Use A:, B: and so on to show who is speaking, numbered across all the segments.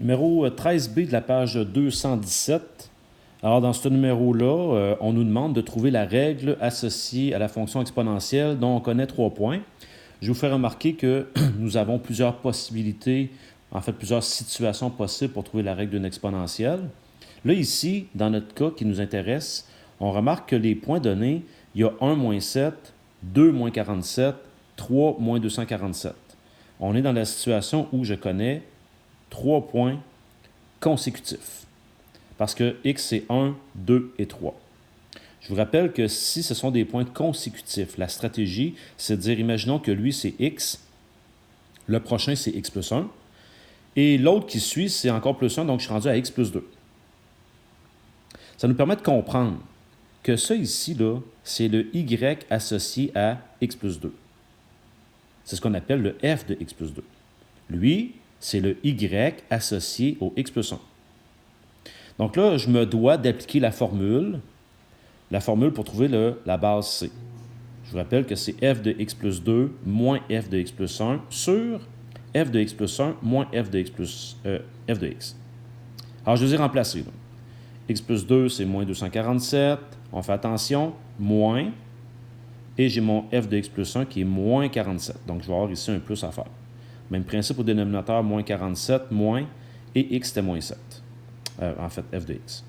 A: Numéro 13B de la page 217. Alors, dans ce numéro-là, on nous demande de trouver la règle associée à la fonction exponentielle dont on connaît 3 points. Je vais vous faire remarquer que nous avons plusieurs possibilités, en fait plusieurs situations possibles pour trouver la règle d'une exponentielle. Là, ici, dans notre cas qui nous intéresse, on remarque que les points donnés, il y a 1 moins 7, 2 moins 47, 3 moins 247. On est dans la situation où je connais 3 points consécutifs. Parce que x, c'est 1, 2 et 3. Je vous rappelle que si ce sont des points consécutifs, la stratégie, c'est de dire, imaginons que lui, c'est x, le prochain, c'est x plus 1, et l'autre qui suit, c'est encore plus 1, donc je suis rendu à x plus 2. Ça nous permet de comprendre que ça ici, là, c'est le y associé à x plus 2. C'est ce qu'on appelle le f de x plus 2. Lui, c'est le y associé au x plus 1. Donc là, je me dois d'appliquer la formule pour trouver la base c. Je vous rappelle que c'est f de x plus 2 moins f de x plus 1 sur f de x plus 1 moins f de x plus f de x. Alors, je les ai remplacés. Là. X plus 2, c'est moins 247. On fait attention, moins. Et j'ai mon f de x plus 1 qui est moins 47. Donc, je vais avoir ici un plus à faire. Même principe au dénominateur, moins 47, moins, et x, c'était moins 7. En fait, f de x.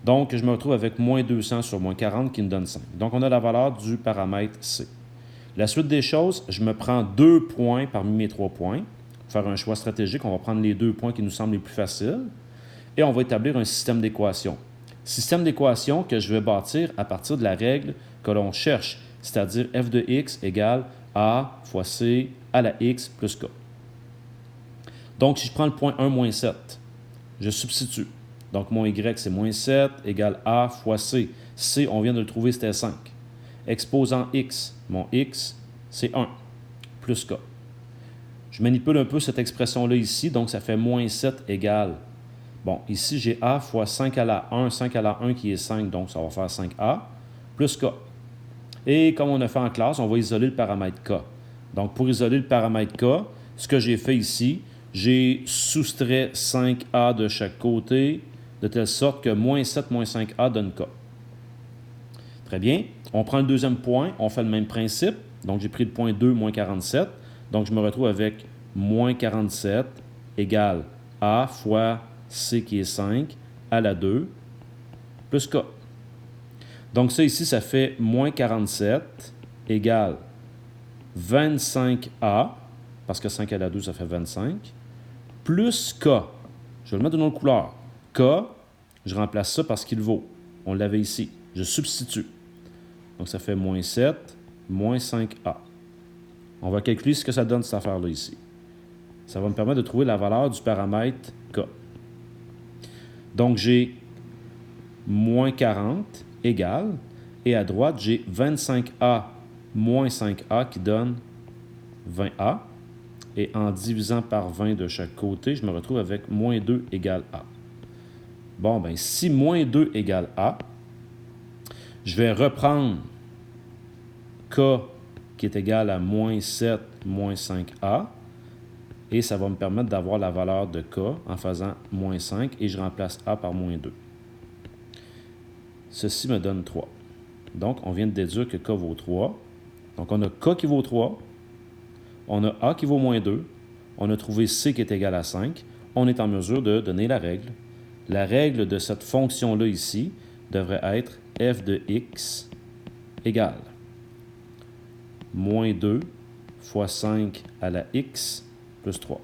A: Donc, je me retrouve avec moins 200 sur moins 40 qui me donne 5. Donc, on a la valeur du paramètre C. La suite des choses, je me prends 2 points parmi mes 3 points. Pour faire un choix stratégique, on va prendre les 2 points qui nous semblent les plus faciles et on va établir un système d'équations. Système d'équations que je vais bâtir à partir de la règle que l'on cherche, c'est-à-dire f de x égale a fois c à la x plus k. Donc, si je prends le point 1 moins 7, je substitue. Donc, mon y, c'est moins 7 égale a fois c. C, on vient de le trouver, c'était 5. Exposant x, mon x, c'est 1, plus k. Je manipule un peu cette expression-là ici, donc ça fait moins 7 égale. Bon, ici, j'ai a fois 5 à la 1 qui est 5, donc ça va faire 5a, plus k. Et comme on a fait en classe, on va isoler le paramètre k. Donc, pour isoler le paramètre k, ce que j'ai fait ici, j'ai soustrait 5a de chaque côté, de telle sorte que moins 7 moins 5a donne k. Très bien. On prend le deuxième point, on fait le même principe. Donc, j'ai pris le point 2 moins 47. Donc, je me retrouve avec moins 47 égale a fois c qui est 5 à la 2 plus k. Donc, ça ici, ça fait moins 47 égale 25a, parce que 5 à la 2, ça fait 25, plus k. Je vais le mettre d'une autre couleur. K, je remplace ça par ce qu'il vaut. On l'avait ici. Je substitue. Donc, ça fait moins 7, moins 5a. On va calculer ce que ça donne, cette affaire-là ici. Ça va me permettre de trouver la valeur du paramètre k. Donc, j'ai moins 40 égale, et à droite, j'ai 25a moins 5a qui donne 20a. Et en divisant par 20 de chaque côté, je me retrouve avec moins 2 égale a. Bon, bien, si moins 2 égale a, je vais reprendre k qui est égal à moins 7 moins 5a, et ça va me permettre d'avoir la valeur de k en faisant moins 5, et je remplace a par moins 2. Ceci me donne 3. Donc, on vient de déduire que k vaut 3. Donc, on a k qui vaut 3, on a a qui vaut moins 2, on a trouvé c qui est égal à 5, on est en mesure de donner la règle. La règle de cette fonction-là ici devrait être f de x égale moins 2 fois 5 à la x plus 3.